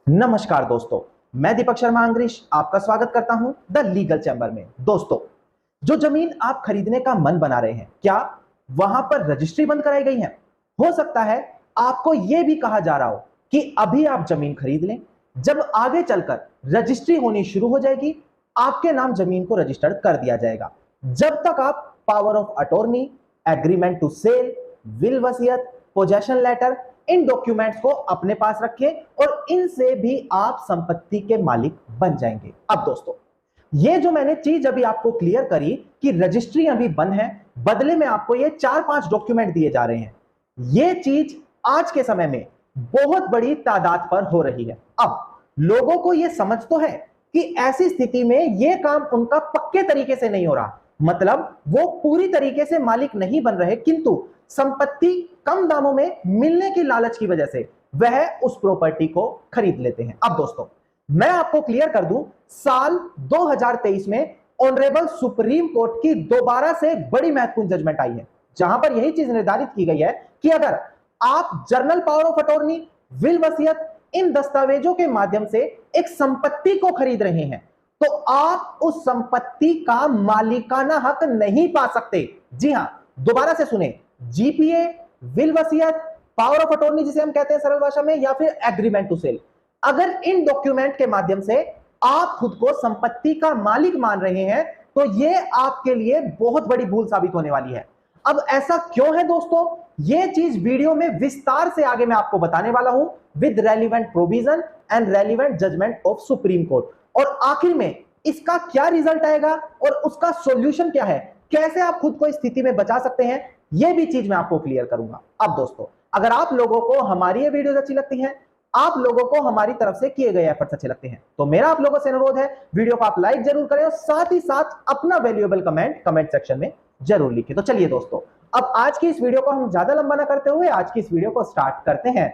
नमस्कार दोस्तों, मैं दीपक शर्मा अंग्रीश आपका स्वागत करता हूं द लीगल चैम्बर में। दोस्तों, जो जमीन आप खरीदने का मन बना रहे हैं, क्या वहां पर रजिस्ट्री बंद कराई गई है? हो सकता है आपको यह भी कहा जा रहा हो कि अभी आप जमीन खरीद लें, जब आगे चलकर रजिस्ट्री होनी शुरू हो जाएगी आपके नाम जमीन को रजिस्टर्ड कर दिया जाएगा। जब तक आप power of attorney, agreement to sale, will वसीयत, पोजेशन लेटर, इन डॉक्यूमेंट्स को अपने पास रखें और इनसे भी आप संपत्ति के मालिक बन जाएंगे। अब दोस्तों, ये जो मैंने चीज अभी आपको क्लियर करी कि रजिस्ट्री अभी बंद है, बदले में आपको ये 4-5 डॉक्यूमेंट दिए जा रहे हैं, ये चीज आज के समय में बहुत बड़ी तादाद पर हो रही है। अब लोगों को ये समझ तो है कि ऐसी स्थिति में ये काम उनका पक्के तरीके से नहीं हो रहा, मतलब वो पूरी तरीके से मालिक नहीं बन रहे, किंतु संपत्ति कम दामों में मिलने की लालच की वजह से वह उस प्रॉपर्टी को खरीद लेते हैं। अब दोस्तों, मैं आपको क्लियर कर दूं, साल 2023 में ऑनरेबल सुप्रीम कोर्ट की दोबारा से एक बड़ी महत्वपूर्ण जजमेंट आई है, जहां पर यही चीज निर्धारित की गई है कि अगर आप journal power of attorney, will वसीयत, इन दस्तावेजों के माध्यम से एक संपत्ति को खरीद रहे हैं तो आप उस संपत्ति का मालिकाना हक नहीं पा सकते। जी हां, दोबारा से सुने, जीपीए, विल वसीयत, पावर ऑफ अटॉर्नी जिसे हम कहते हैं सरल भाषा में, या फिर एग्रीमेंट टू सेल, अगर इन डॉक्यूमेंट के माध्यम से आप खुद को संपत्ति का मालिक मान रहे हैं तो यह आपके लिए बहुत बड़ी भूल साबित होने वाली है। अब ऐसा क्यों है दोस्तों, यह चीज वीडियो में विस्तार से आगे मैं आपको बताने वाला हूं with relevant provision and relevant judgement of supreme court, और आखिर में इसका क्या रिजल्ट आएगा और उसका सॉल्यूशन क्या है, कैसे आप खुद को इस स्थिति में बचा सकते हैं, यह भी चीज मैं आपको क्लियर करूंगा। अब दोस्तों, अगर आप लोगों को हमारी ये वीडियोस अच्छी लगती हैं, आप लोगों को हमारी तरफ से किए गए एफर्ट्स अच्छे लगते हैं, तो मेरा आप लोगों से अनुरोध है वीडियो को आप लाइक जरूर करें और साथ ही साथ अपना वैल्यूएबल कमेंट सेक्शन में जरूर लिखें। तो चलिए दोस्तों, अब आज की इस वीडियो को हम ज्यादा लंबा ना करते हुए आज की इस वीडियो को स्टार्ट करते हैं।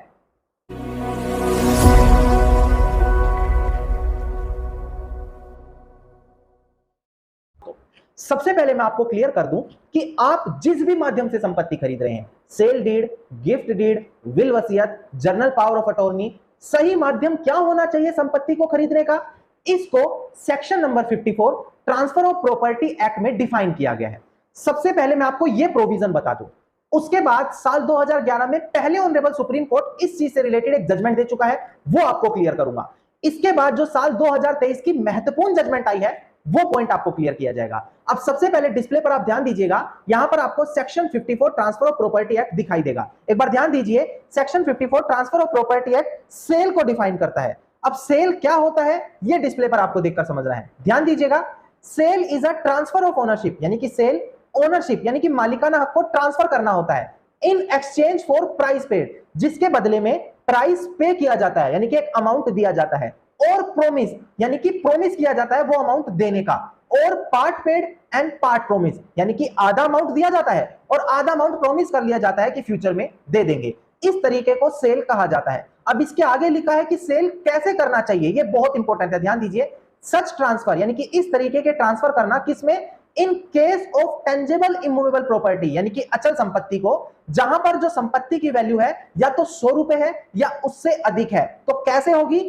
सबसे पहले मैं आपको क्लियर कर दूं कि आप जिस भी माध्यम से संपत्ति खरीद रहे हैं, sale deed, gift deed, will वसीयत, जर्नल पावर ऑफ अटॉर्नी, सही माध्यम क्या होना चाहिए संपत्ति को खरीदने का, इसको section number 54 transfer of property act में डिफाइन किया गया है। सबसे पहले मैं आपको यह प्रोविजन बता दूं, उसके बाद साल 2011 में पहले ऑनरेबल सुप्रीम कोर्ट इस चीज से रिलेटेड एक जजमेंट दे चुका है, वो आपको क्लियर करूंगा। इसके बाद जो साल 2023 की महत्वपूर्ण जजमेंट आई है वो पॉइंट आपको क्लियर किया जाएगा। अब सबसे पहले डिस्प्ले पर आप ध्यान दीजिएगा, यहां पर आपको section 54 transfer of property act दिखाई देगा। एक बार ध्यान दीजिए, section 54 transfer of property act sale को डिफाइन करता है। अब सेल क्या होता है यह डिस्प्ले पर आपको देखकर समझना है, ध्यान दीजिएगा। Sale is a transfer of ownership, यानी कि सेल ओनरशिप यानी कि मालिकाना हक को ट्रांसफर करना होता है in exchange for price paid, जिसके बदले में प्राइस पे किया जाता है, यानी कि एक अमाउंट दिया जाता है, और प्रोमिस यानी कि प्रोमिस किया जाता है वो अमाउंट देने का, और part paid and part promise यानी कि आधा अमाउंट दिया जाता है और आधा अमाउंट प्रोमिस कर लिया जाता है कि फ्यूचर में दे देंगे। इस तरीके को सेल कहा जाता है। अब इसके आगे लिखा है कि सेल कैसे करना चाहिए, ये बहुत इंपॉर्टेंट है, ध्यान दीजिए। सच ट्रांसफर यानी कि इस तरीके के ट्रांसफर करना किसमें, in case of tangible immovable property यानी कि अचल संपत्ति को, जहां पर जो संपत्ति की वैल्यू है या तो 100 रुपए है या उससे अधिक है, तो कैसे होगी,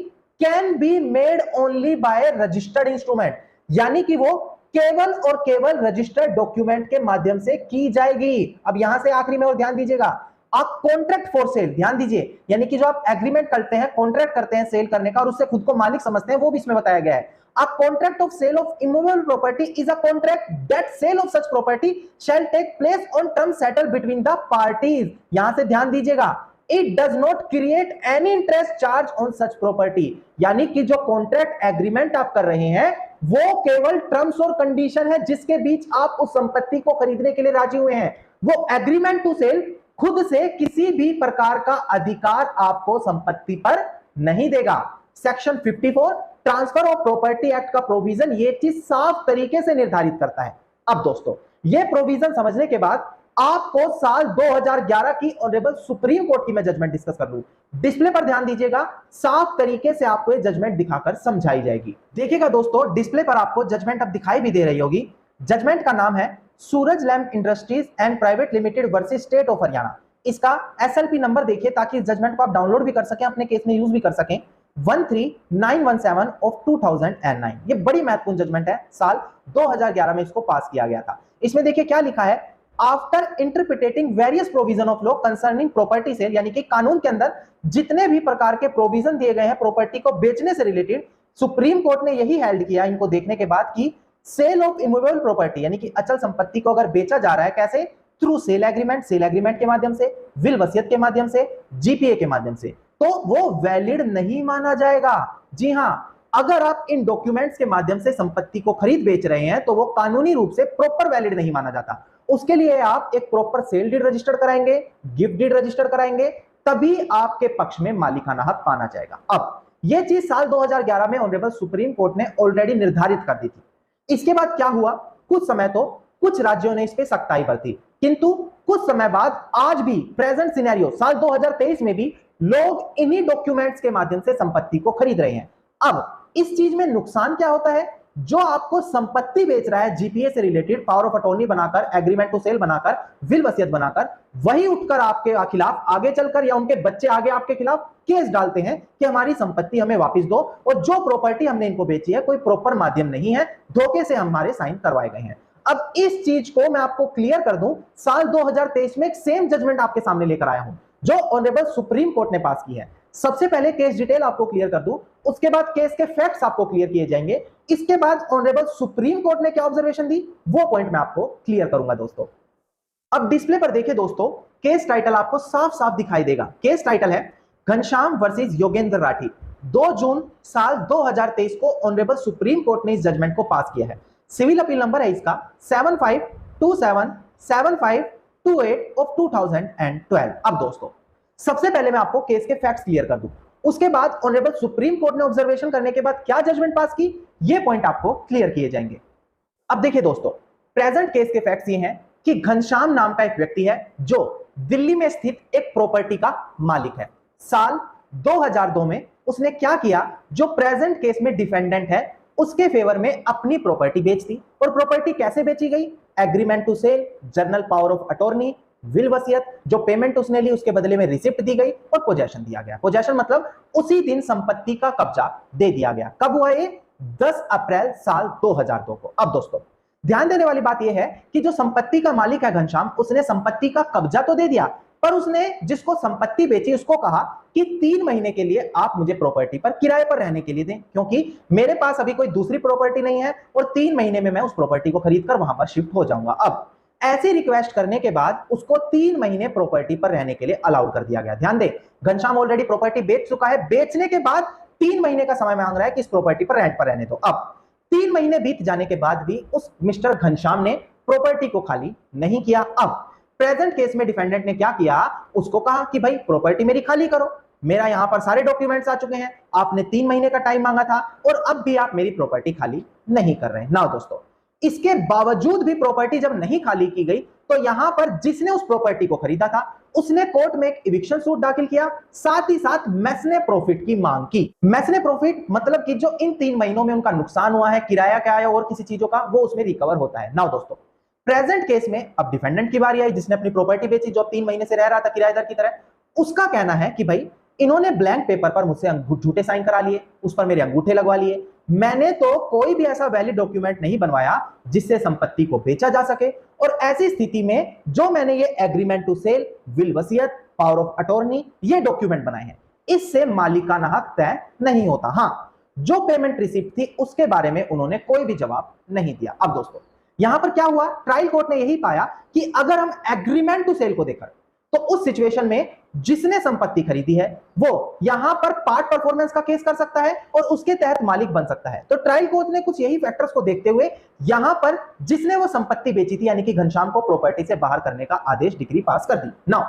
can be made only by registered instrument, यानी कि वो केवल और केवल रजिस्टर्ड डॉक्यूमेंट के माध्यम से की जाएगी। अब यहां से आखिरी में और ध्यान दीजिएगा, आप कॉन्ट्रैक्ट फॉर सेल, ध्यान दीजिए, यानी कि जो आप एग्रीमेंट करते हैं, कॉन्ट्रैक्ट करते हैं सेल करने का और उससे खुद को मालिक समझते हैं, वो भी इसमें बताया गया है। A contract of sale of immovable property is a contract that sale of such property shall take place on terms settled between the parties। यहां से ध्यान दीजिएगा, it does not create any interest charge on such property, यानी कि जो contract agreement आप कर रहे हैं वो केवल टर्म्स और कंडीशन है जिसके बीच आप उस संपत्ति को खरीदने के लिए राजी हुए हैं। वो एग्रीमेंट टू सेल खुद से किसी भी प्रकार का अधिकार आपको संपत्ति पर नहीं देगा। Section 54 transfer of property act का प्रोविजन ये चीज साफ तरीके से निर्धारित करता है। अब दोस्तों, ये प्रोविजन समझने के बाद आपको साल 2011 की ऑनरेबल सुप्रीम कोर्ट की मैं जजमेंट डिस्कस कर लूं। डिस्प्ले पर ध्यान दीजिएगा, साफ तरीके से आपको ये जजमेंट दिखाकर समझाई जाएगी। देखिएगा दोस्तों, डिस्प्ले पर आपको जजमेंट अब दिखाई भी दे रही होगी। जजमेंट का नाम है Suraj lamp industries and private limited versus state of Haryana. इसका एसएलपी नंबर देखिए ताकि इस जजमेंट को आप डाउनलोड भी कर सकें, अपने केस में यूज भी कर सकें। 13917 ऑफ 2009। ये बड़ी महत्वपूर्ण जजमेंट है, साल 2011 में इसको पास किया गया था। इसमें देखिए क्या लिखा है, after interpreting various provision of law concerning property sale, यानी कि कानून के अंदर जितने भी प्रकार के प्रोविजन दिए गए हैं प्रॉपर्टी को बेचने से रिलेटेड, सुप्रीम कोर्ट ने यही हेल्ड किया इनको देखने के बाद कि सेल ऑफ इमूवेबल प्रॉपर्टी, यानी कि अचल संपत्ति को अगर बेचा जा रहा है, कैसे? थ्रू सेल एग्रीमेंट के माध्यम से, विल वसीयत के माध्यम से, जीपीए के माध्यम से, तो वो वैलिड नहीं माना जाएगा। जी हां, अगर आप इन डॉक्यूमेंट्स के माध्यम से संपत्ति को खरीद बेच रहे हैं तो वो कानूनी रूप से प्रॉपर वैलिड नहीं माना जाता। उसके लिए आप एक प्रॉपर सेल डीड रजिस्टर कराएंगे, गिफ्ट डीड रजिस्टर कराएंगे, तभी आपके पक्ष में मालिकाना हक पाना जाएगा। अब यह चीज साल 2011 में ऑनरेबल सुप्रीम कोर्ट ने ऑलरेडी निर्धारित कर दी थी। इसके बाद क्या हुआ, कुछ समय तो कुछ राज्यों ने इस पे सख्ताई बरती, किंतु कुछ समय बाद आज भी प्रेजेंट सिनेरियो साल 2023 में भी लोग इन्हीं डॉक्यूमेंट्स के माध्यम से संपत्ति को खरीद रहे हैं। अब इस चीज में नुकसान क्या होता है, जो आपको संपत्ति बेच रहा है जीपीए से रिलेटेड पावर ऑफ अटॉर्नी बनाकर, एग्रीमेंट टू सेल बनाकर, विल वसीयत बनाकर, वही उठकर आपके खिलाफ आगे चलकर या उनके बच्चे आगे आपके खिलाफ केस डालते हैं कि हमारी संपत्ति हमें वापस दो, और जो प्रॉपर्टी हमने इनको बेची है कोई प्रॉपर माध्यम नहीं है, धोखे से हमारे साइन करवाए गए हैं। अब इस चीज को मैं आपको क्लियर कर दूं, साल 2023 में एक सेम जजमेंट आपके सामने लेकर आया हूं जो ऑनरेबल सुप्रीम कोर्ट ने पास की है। सबसे पहले केस डिटेल आपको क्लियर कर दूं, उसके बाद केस के फैक्ट्स आपको क्लियर किए जाएंगे, इसके बाद ऑनरेबल सुप्रीम कोर्ट ने क्या ऑब्जर्वेशन दी वो पॉइंट मैं आपको क्लियर करूंगा दोस्तों। अब डिस्प्ले पर देखिए दोस्तों, केस टाइटल आपको साफ साफ दिखाई देगा। केस टाइटल है घनश्याम वर्सेस योगेंद्र राठी। 2 जून साल 2023 को ऑनरेबल सुप्रीम कोर्ट ने इस जजमेंट को पास किया है। सिविल अपील नंबर है इसका 75277528 ऑफ 2012। अब दोस्तों सबसे पहले मैं आपको केस के फैक्ट्स क्लियर कर दूं, उसके बाद ऑनरेबल सुप्रीम कोर्ट ने ऑब्जर्वेशन करने के बाद क्या जजमेंट पास की ये पॉइंट आपको क्लियर किए जाएंगे। अब देखिए दोस्तों, प्रेजेंट केस के फैक्ट्स ये हैं कि घनश्याम नाम का एक व्यक्ति है जो दिल्ली में स्थित एक प्रॉपर्टी का मालिक है। साल 2002 में उसने क्या किया, जो प्रेजेंट केस में डिफेंडेंट है उसके फेवर में अपनी प्रॉपर्टी बेच दी। और प्रॉपर्टी कैसे बेची गई, agreement to sale, general power of attorney, will वसीयत, जो पेमेंट उसने ली उसके बदले में रिसिप्ट दी गई और पोजेशन दिया गया। पोजेशन मतलब उसी दिन संपत्ति का कब्जा दे दिया गया। कब हुआ ये, 10 अप्रैल साल 2002 को। अब दोस्तों ध्यान देने वाली बात यह है कि जो संपत्ति का मालिक है घनश्याम, उसने संपत्ति का कब्जा तो दे दिया, पर उसने जिसको संपत्ति बेची उसको कहा कि 3 महीने के लिए आप मुझे प्रॉपर्टी पर किराए पर रहने के लिए दें, क्योंकि मेरे पास अभी कोई दूसरी प्रॉपर्टी नहीं है और 3 महीने में मैं उस प्रॉपर्टी को खरीद कर वहां पर शिफ्ट हो जाऊंगा। अब ऐसी रिक्वेस्ट करने के बाद उसको 3 महीने प्रॉपर्टी पर रहने के लिए अलाउड कर दिया गया। ध्यान दें, घनश्याम ऑलरेडी प्रॉपर्टी बेच चुका है, बेचने के बाद 3 महीने का समय मांग रहा है कि इस प्रॉपर्टी पर रेंट पर रहने दो। अब 3 महीने बीत जाने के बाद भी उस मिस्टर घनश्याम ने प्रॉपर्टी को खाली नहीं किया। अब प्रेजेंट केस में डिफेंडेंट ने क्या किया, उसको कहा कि भाई प्रॉपर्टी मेरी खाली करो, मेरा यहां पर सारे डॉक्यूमेंट्स आ चुके हैं, आपने 3 महीने का टाइम मांगा था और अब भी आप मेरी प्रॉपर्टी खाली नहीं कर रहे हैं ना। दोस्तों इसके बावजूद भी प्रॉपर्टी जब नहीं खाली की गई तो यहां पर जिसने उस प्रॉपर्टी को खरीदा था उसने कोर्ट में एक इविक्शन सूट दाखिल किया, साथ ही साथ मैसने प्रॉफिट की मांग की। मैसने प्रॉफिट मतलब कि जो इन 3 महीनों में उनका नुकसान हुआ है, किराया क्या है और किसी चीजों का, वो उसमें रिकवर होता है ना। दोस्तों प्रेजेंट केस में अब डिफेंडेंट की बारी आई, जिसने अपनी प्रॉपर्टी बेची, जो 3 महीने से रह रहा था किराएदार की तरह। उसका कहना है कि भाई इन्होंने ब्लैंक पेपर पर मुझसे झूठे साइन करा लिए, उस पर मेरे अंगूठे लगवा लिए, मैंने तो कोई भी ऐसा वैलिड डॉक्यूमेंट नहीं बनवाया जिससे संपत्ति को बेचा जा सके, और ऐसी स्थिति में जो मैंने ये एग्रीमेंट टू सेल, विल वसीयत, पावर ऑफ अटॉर्नी ये डॉक्यूमेंट बनाए हैं, इससे मालिकाना हक तय नहीं होता। हां, जो पेमेंट रिसिप्ट थी उसके बारे में उन्होंने कोई भी जवाब नहीं दिया। अब दोस्तों यहां पर क्या हुआ, ट्रायल कोर्ट ने यही पाया कि अगर हम एग्रीमेंट टू सेल को देखकर, तो उस सिचुएशन में जिसने संपत्ति खरीदी है वो यहां पर पार्ट परफॉर्मेंस का केस कर सकता है और उसके तहत मालिक बन सकता है। तो ट्रायल कोर्ट ने कुछ यही फैक्टर्स को देखते हुए यहां पर जिसने वो संपत्ति बेची थी यानी कि घनश्याम को प्रॉपर्टी से बाहर करने का आदेश, डिग्री पास कर दी। नाउ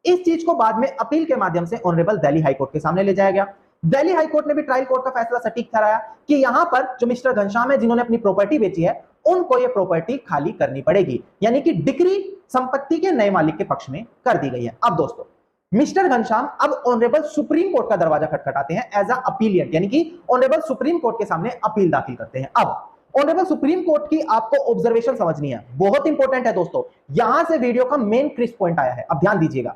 इस चीज को बाद में अपील के माध्यम से ऑनरेबल दिल्ली हाई कोर्ट के सामने ले जाया गया। दिल्ली हाई कोर्ट ने भी ट्रायल कोर्ट का फैसला सटीक ठहराया कि यहां पर जो मिस्टर घनश्याम है जिन्होंने अपनी प्रॉपर्टी बेची है उनको ये प्रॉपर्टी खाली करनी पड़ेगी, यानी कि डिक्री संपत्ति के नए मालिक के पक्ष में कर दी गई है। अब दोस्तों मिस्टर घनश्याम अब ऑनरेबल सुप्रीम कोर्ट का दरवाजा खटखटाते हैं एज अ अपीलियंट, यानी कि ऑनरेबल सुप्रीम कोर्ट के सामने अपील दाखिल करते हैं। अब ऑनरेबल सुप्रीम कोर्ट की आपको ऑब्जर्वेशन समझनी है, बहुत इंपॉर्टेंट है दोस्तों, यहां से वीडियो का मेन क्रिस्प पॉइंट आया है। अब ध्यान दीजिएगा।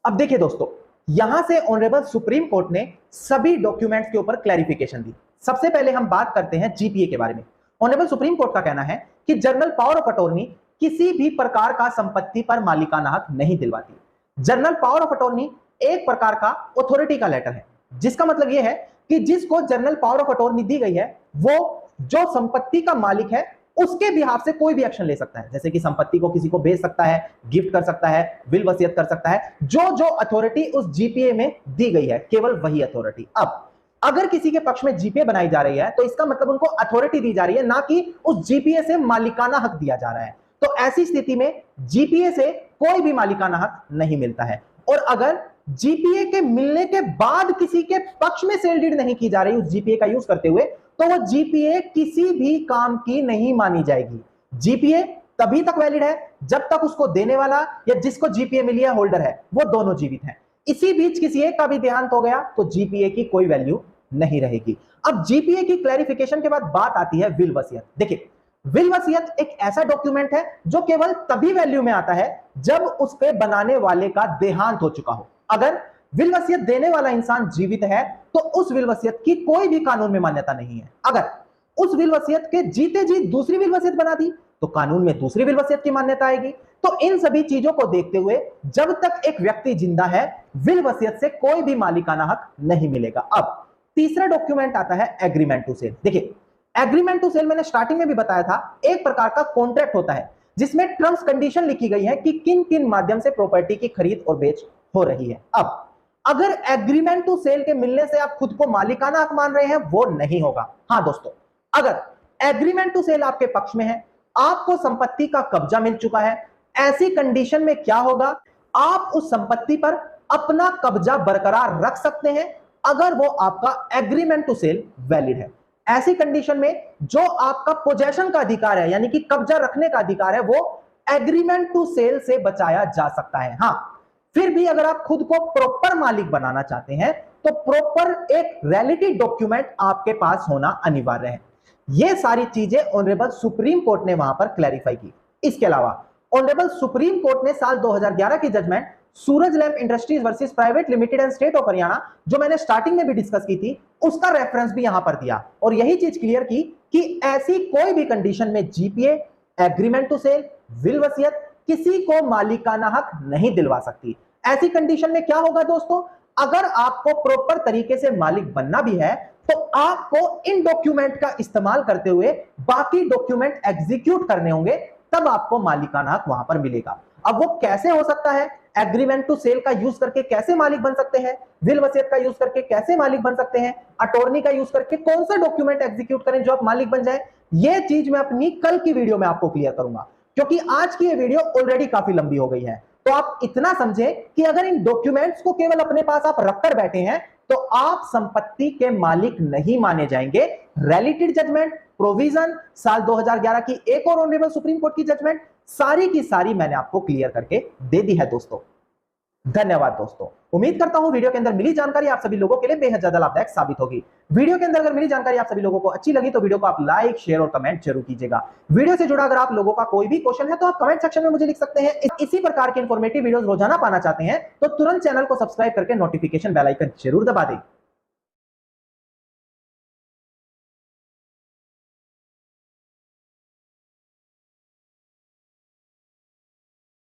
अब देखिए दोस्तों, यहां से ऑनरेबल सुप्रीम कोर्ट ने सभी डॉक्यूमेंट्स के ऊपर क्लैरिफिकेशन दी। सबसे पहले हम बात करते हैं जीपीए के बारे में। ऑनरेबल सुप्रीम कोर्ट का कहना है कि जनरल पावर ऑफ अटॉर्नी किसी भी प्रकार का संपत्ति पर मालिकाना हक नहीं दिलवाती। जनरल पावर ऑफ अटॉर्नी एक प्रकार का अथॉरिटी का लेटर है, जिसका मतलब यह है कि जिसको जनरल पावर ऑफ अटॉर्नी दी गई है वो जो संपत्ति का मालिक है उसके बिहाफ से कोई भी एक्शन ले सकता है, जैसे कि संपत्ति को किसी को बेच सकता है, गिफ्ट कर सकता है, विल वसीयत कर सकता है। जो जो अथॉरिटी उस जीपीए में दी गई है केवल वही अथॉरिटी। अब अगर किसी के पक्ष में जीपीए बनाई जा रही है तो इसका मतलब उनको अथॉरिटी दी जा रही है, ना कि उस जीपीए से मालिकाना हक दिया जा रहा है। तो ऐसी स्थिति में जीपीए से कोई भी मालिकाना हक नहीं मिलता है। और अगर जीपीए के मिलने के बाद किसी के पक्ष में सेल डीड नहीं की जा रही उस जीपीए का यूज करते हुए, तो वो जीपीए किसी भी काम की नहीं मानी जाएगी। जीपीए तभी तक वैलिड है जब तक उसको देने वाला या जिसको जीपीए मिली है होल्डर है वो दोनों जीवित हैं। इसी बीच किसी एक का भी देहांत हो गया तो जीपीए की कोई वैल्यू नहीं रहेगी। अब जीपीए की क्लैरिफिकेशन के बाद बात आती है विल वसीयत। देखिए, विल वसीयत एक ऐसा डॉक्यूमेंट है जो केवल तभी वैल्यू में आता है जब उसके बनाने वाले का देहांत हो चुका हो। अगर विल वसीयत देने वाला इंसान जीवित है तो उस विल वसीयत की कोई भी कानून में मान्यता नहीं है। अगर उस विल वसीयत के जीते जी दूसरी विल वसीयत बना दी तो कानून में दूसरी विल वसीयत की मान्यता आएगी। तो इन सभी चीजों को देखते हुए जब तक एक व्यक्ति जिंदा है विल वसीयत से कोई भी मालिकाना हक नहीं मिलेगा। अब तीसरा डॉक्यूमेंट आता है एग्रीमेंट टू सेल। देखिए, एग्रीमेंट टू सेल मैंने स्टार्टिंग में भी बताया था, एक प्रकार का कॉन्ट्रैक्ट होता है जिसमें टर्म्स कंडीशन लिखी गई है कि किन किन माध्यम से प्रॉपर्टी की खरीद और बेच हो रही है। अब अगर एग्रीमेंट टू सेल के मिलने से आप खुद को मालिकाना हक मान रहे हैं वो नहीं होगा। हां दोस्तों, अगर एग्रीमेंट टू सेल आपके पक्ष में है, आपको संपत्ति का कब्जा मिल चुका है, ऐसी कंडीशन में क्या होगा, आप उस संपत्ति पर अपना कब्जा बरकरार रख सकते हैं अगर वो आपका एग्रीमेंट टू सेल वैलिड है। ऐसी कंडीशन में जो आपका पोजेशन का अधिकार है यानी कि कब्जा रखने का अधिकार है वो एग्रीमेंट टू सेल से बचाया जा सकता है। हां, फिर भी अगर आप खुद को प्रॉपर मालिक बनाना चाहते हैं तो प्रॉपर एक रियलिटी डॉक्यूमेंट आपके पास होना अनिवार्य है। ये सारी चीजें ऑनरेबल सुप्रीम कोर्ट ने वहां पर क्लैरिफाई की। इसके अलावा ऑनरेबल सुप्रीम कोर्ट ने साल 2011 की judgement Suraj lamp industries versus private limited and state of Haryana, जो मैंने स्टार्टिंग में भी डिस्कस की थी, उसका रेफरेंस भी यहां पर दिया और यही चीज क्लियर की कि ऐसी कोई भी कंडीशन में GPA, agreement to sale, will वसीयत किसी को मालिकाना हक नहीं दिलवा सकती। ऐसी कंडीशन में क्या होगा दोस्तों, अगर आपको प्रॉपर तरीके से मालिक बनना भी है तो आपको इन डॉक्यूमेंट का इस्तेमाल करते हुए बाकी डॉक्यूमेंट एग्जीक्यूट करने होंगे, तब आपको मालिकाना हक वहां पर मिलेगा। अब वो कैसे हो सकता है, एग्रीमेंट टू सेल का यूज करके कैसे मालिक बन सकते हैं, विल वसीयत का यूज करके कैसे मालिक बन सकते हैं, अटॉर्नी का यूज करके कौन सा डॉक्यूमेंट एग्जीक्यूट करें जो आप मालिक बन जाए, ये चीज मैं अपनी कल की वीडियो में आपको क्लियर करूंगा, क्योंकि आज की ये वीडियो ऑलरेडी काफी लंबी हो गई है। तो आप इतना समझें कि अगर इन डॉक्यूमेंट्स को केवल अपने पास आप रखकर बैठे हैं तो आप संपत्ति के मालिक नहीं माने जाएंगे। रिलेटेड जजमेंट, प्रोविजन, साल 2011 की एक और ऑनरेबल सुप्रीम कोर्ट की जजमेंट, सारी की सारी मैंने आपको क्लियर करके दे दी है दोस्तों। धन्यवाद दोस्तों। उम्मीद करता हूं वीडियो के अंदर मिली जानकारी आप सभी लोगों के लिए बेहद ज्यादा लाभदायक साबित होगी। वीडियो के अंदर अगर मिली जानकारी आप सभी लोगों को अच्छी लगी तो वीडियो को आप लाइक, शेयर और कमेंट जरूर कीजिएगा। वीडियो से जुड़ा अगर आप लोगों का कोई भी क्वेश्चन है तो आप कमेंट सेक्शन में मुझे लिख सकते हैं। इसी प्रकार के इंफॉर्मेटिव वीडियोस रोजाना पाना चाहते हैं तो तुरंत चैनल को सब्सक्राइब करके नोटिफिकेशन बेल आइकन जरूर दबा दें।